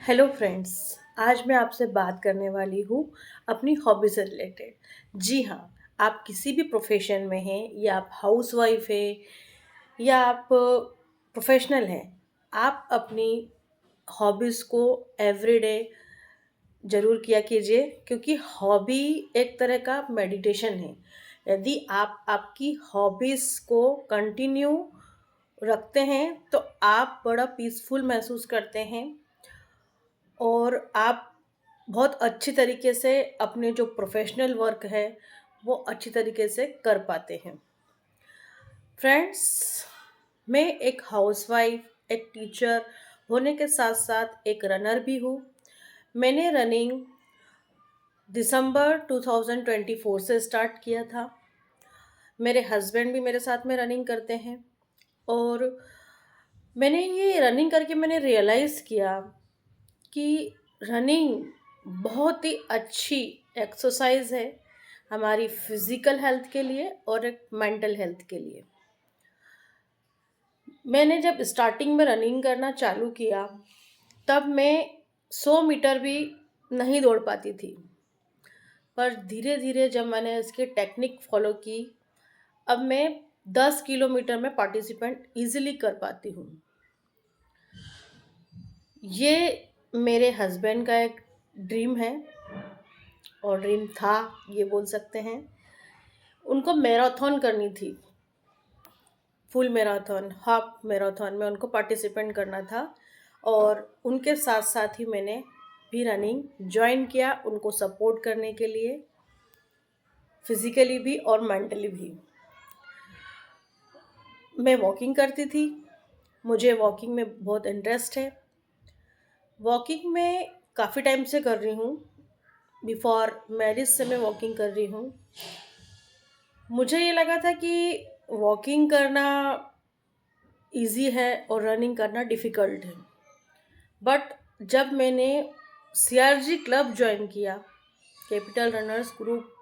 Hello friends. आज मैं आपसे बात करने वाली हूँ अपनी हॉबी से रिलेटेड। जी हाँ, आप किसी भी प्रोफेशन में हैं या आप हाउसवाइफ है या आप प्रोफेशनल हैं, आप अपनी हॉबीज़ को एवरीडे ज़रूर किया कीजिए, क्योंकि हॉबी एक तरह का मेडिटेशन है। यदि आप आपकी हॉबीज़ को कंटिन्यू रखते हैं तो आप बड़ा पीसफुल महसूस करते हैं और आप बहुत अच्छी तरीके से अपने जो प्रोफेशनल वर्क है वो अच्छी तरीके से कर पाते हैं। फ्रेंड्स, मैं एक हाउसवाइफ, एक टीचर होने के साथ साथ एक रनर भी हूँ। मैंने रनिंग दिसंबर 2024 से स्टार्ट किया था। मेरे हस्बैंड भी मेरे साथ में रनिंग करते हैं और मैंने ये रनिंग करके मैंने रियलाइज़ किया कि रनिंग बहुत ही अच्छी एक्सरसाइज है हमारी फिज़िकल हेल्थ के लिए और एक मेंटल हेल्थ के लिए। मैंने जब स्टार्टिंग में रनिंग करना चालू किया तब मैं 100 मीटर भी नहीं दौड़ पाती थी, पर धीरे धीरे जब मैंने इसकी टेक्निक फॉलो की, अब मैं 10 किलोमीटर में पार्टिसिपेंट इजीली कर पाती हूँ। ये मेरे हस्बैंड का एक ड्रीम है और ड्रीम था, ये बोल सकते हैं। उनको मैराथन करनी थी, फुल मैराथन, हाफ मैराथन में उनको पार्टिसिपेंट करना था और उनके साथ साथ ही मैंने भी रनिंग ज्वाइन किया उनको सपोर्ट करने के लिए, फिजिकली भी और मेंटली भी। मैं वॉकिंग करती थी, मुझे वॉकिंग में बहुत इंटरेस्ट है। वॉकिंग में काफ़ी टाइम से कर रही हूँ, बिफोर मैरिज से मैं वॉकिंग कर रही हूँ। मुझे ये लगा था कि वॉकिंग करना इजी है और रनिंग करना डिफ़िकल्ट है, बट जब मैंने सीआरजी क्लब ज्वाइन किया, कैपिटल रनर्स ग्रुप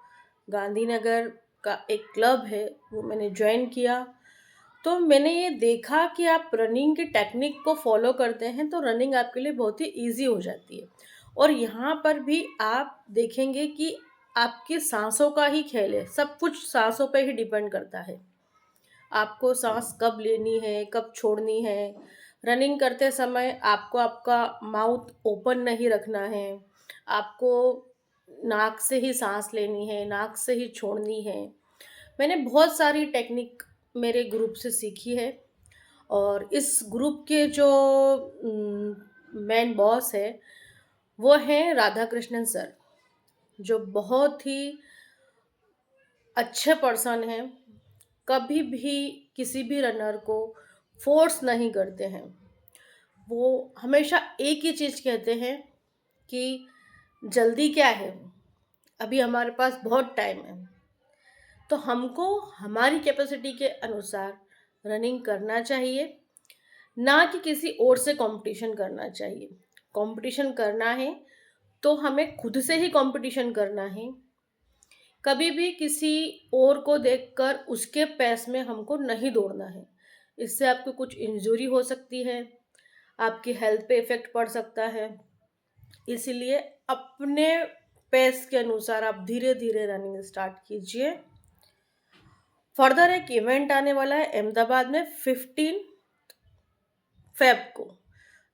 गांधीनगर का एक क्लब है, वो मैंने ज्वाइन किया, तो मैंने ये देखा कि आप रनिंग की टेक्निक को फॉलो करते हैं तो रनिंग आपके लिए बहुत ही इजी हो जाती है। और यहाँ पर भी आप देखेंगे कि आपकी सांसों का ही खेल है, सब कुछ सांसों पे ही डिपेंड करता है। आपको सांस कब लेनी है, कब छोड़नी है। रनिंग करते समय आपको आपका माउथ ओपन नहीं रखना है, आपको नाक से ही सांस लेनी है, नाक से ही छोड़नी है। मैंने बहुत सारी टेक्निक मेरे ग्रुप से सीखी है और इस ग्रुप के जो मेन बॉस है वो हैं राधा कृष्णन सर, जो बहुत ही अच्छे पर्सन हैं। कभी भी किसी भी रनर को फोर्स नहीं करते हैं। वो हमेशा एक ही चीज़ कहते हैं कि जल्दी क्या है, अभी हमारे पास बहुत टाइम है। तो हमको हमारी कैपेसिटी के अनुसार रनिंग करना चाहिए, ना कि किसी और से कंपटीशन करना चाहिए। कंपटीशन करना है तो हमें खुद से ही कंपटीशन करना है। कभी भी किसी और को देखकर उसके पेस में हमको नहीं दौड़ना है। इससे आपको कुछ इंजरी हो सकती है, आपकी हेल्थ पे इफ़ेक्ट पड़ सकता है। इसीलिए अपने पेस के अनुसार आप धीरे धीरे रनिंग स्टार्ट कीजिए। फर्दर एक इवेंट आने वाला है अहमदाबाद में 15 फेब को,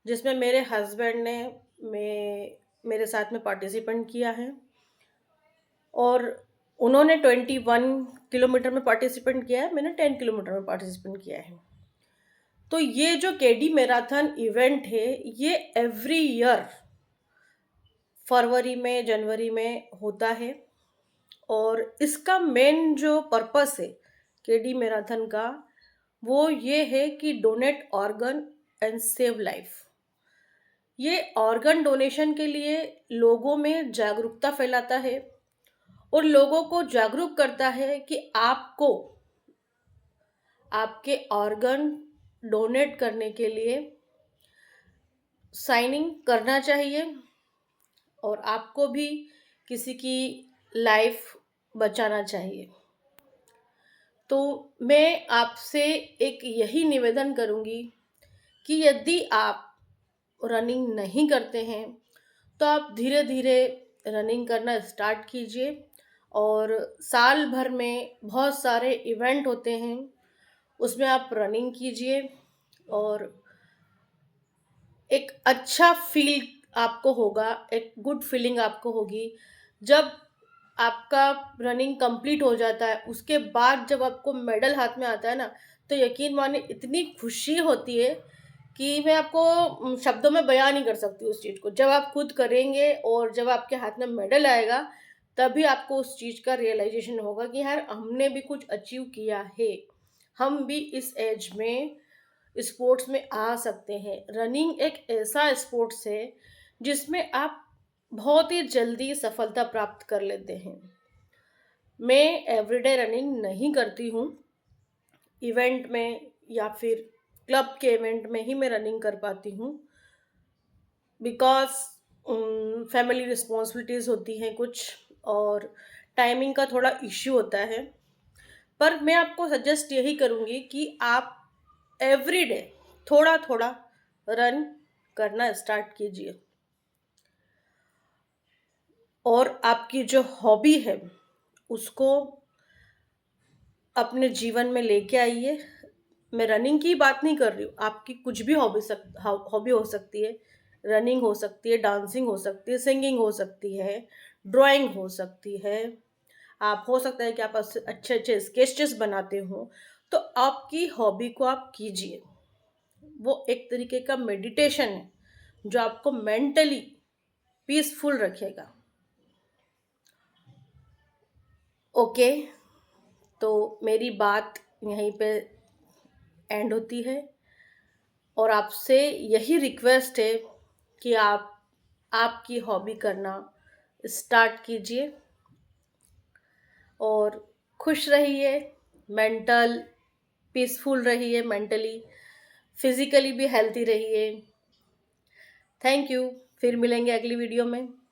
जिसमें मेरे हस्बैंड ने मेरे साथ में पार्टिसिपेंट किया है और उन्होंने 21 किलोमीटर में पार्टिसिपेंट किया है, मैंने 10 किलोमीटर में पार्टिसिपेंट किया है। तो ये जो केडी मैराथन इवेंट है ये एवरी ईयर फरवरी में, जनवरी में होता है और इसका मेन जो पर्पस है केडी मैराथन का, वो ये है कि donate organ and save life. ये ऑर्गन डोनेशन के लिए लोगों में जागरूकता फैलाता है और लोगों को जागरूक करता है कि आपको आपके ऑर्गन डोनेट करने के लिए साइनिंग करना चाहिए और आपको भी किसी की लाइफ बचाना चाहिए। तो मैं आपसे एक यही निवेदन करूंगी कि यदि आप रनिंग नहीं करते हैं, तो आप धीरे-धीरे रनिंग करना स्टार्ट कीजिए। और साल भर में बहुत सारे इवेंट होते हैं, उसमें आप रनिंग कीजिए और एक अच्छा फ़ील आपको होगा, एक गुड फीलिंग आपको होगी। जब आपका रनिंग कंप्लीट हो जाता है, उसके बाद जब आपको मेडल हाथ में आता है ना, तो यकीन मानिए इतनी खुशी होती है कि मैं आपको शब्दों में बयाँ नहीं कर सकती उस चीज़ को। जब आप खुद करेंगे और जब आपके हाथ में मेडल आएगा, तभी आपको उस चीज़ का रियलाइज़ेशन होगा कि यार हमने भी कुछ अचीव किया है। हम भी इस एज में स्पोर्ट्स में आ सकते हैं। रनिंग एक ऐसा स्पोर्ट्स है जिसमें आप बहुत ही जल्दी सफलता प्राप्त कर लेते हैं। मैं एवरीडे रनिंग नहीं करती हूँ, इवेंट में या फिर क्लब के इवेंट में ही मैं रनिंग कर पाती हूँ, बिकॉज़ फैमिली रिस्पॉन्सिबिलिटीज़ होती हैं कुछ, और टाइमिंग का थोड़ा इश्यू होता है। पर मैं आपको सजेस्ट यही करूँगी कि आप एवरीडे थोड़ा-थोड़ा रन करना स्टार्ट कीजिए। और आपकी जो हॉबी है, उसको अपने जीवन में लेके आइए। मैं रनिंग की बात नहीं कर रही हूँ, आपकी कुछ भी हॉबी हो सकती है। रनिंग हो सकती है, डांसिंग हो सकती है, सिंगिंग हो सकती है, ड्राइंग हो सकती है। आप हो सकता है कि आप अच्छे-अच्छे स्केचेस बनाते हो, तो आपकी हॉबी को आप कीजिए। वो एक तरीके का मेडिटेशन है, जो आपको मेंटली पीसफुल रखेगा। ओके, तो मेरी बात यहीं पे एंड होती है और आपसे यही रिक्वेस्ट है कि आप आपकी हॉबी करना स्टार्ट कीजिए और खुश रहिए, मेंटल पीसफुल रहिए, मेंटली, फिज़िकली भी हेल्थी रहिए। Thank you. फिर मिलेंगे अगली वीडियो में।